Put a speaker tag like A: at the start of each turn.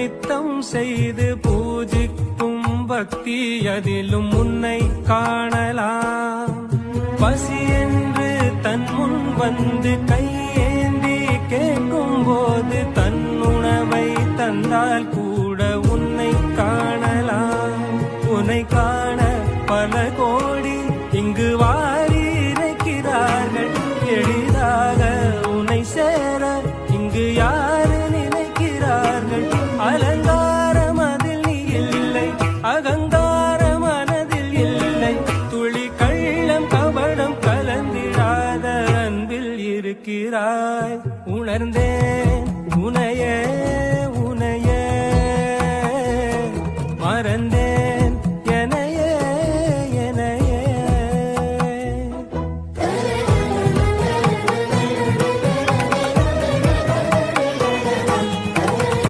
A: நித்தம் செய்து பூஜிக்கும் பக்தி அதிலும் உன்னை காணலாம். பசி என்று தன் முன் வந்து கையேந்தி கேட்கும் போது தன் உணவை தந்தால் கூட உன்னை காணலாம். உன்னை காண பல கோடி இங்கு வாரி இறைக்கிறார்கள். எளிதாக உன்னை சேர இங்கு யாரு நினைக்கிறார்கள். அலங்காரம் அதில் நீ இல்லை, அகங்கார மனதில் இல்லை. துளி கள்ளம் கபடம் கலந்திடாத அன்பில் இருக்கிறாய். உணர்ந்தே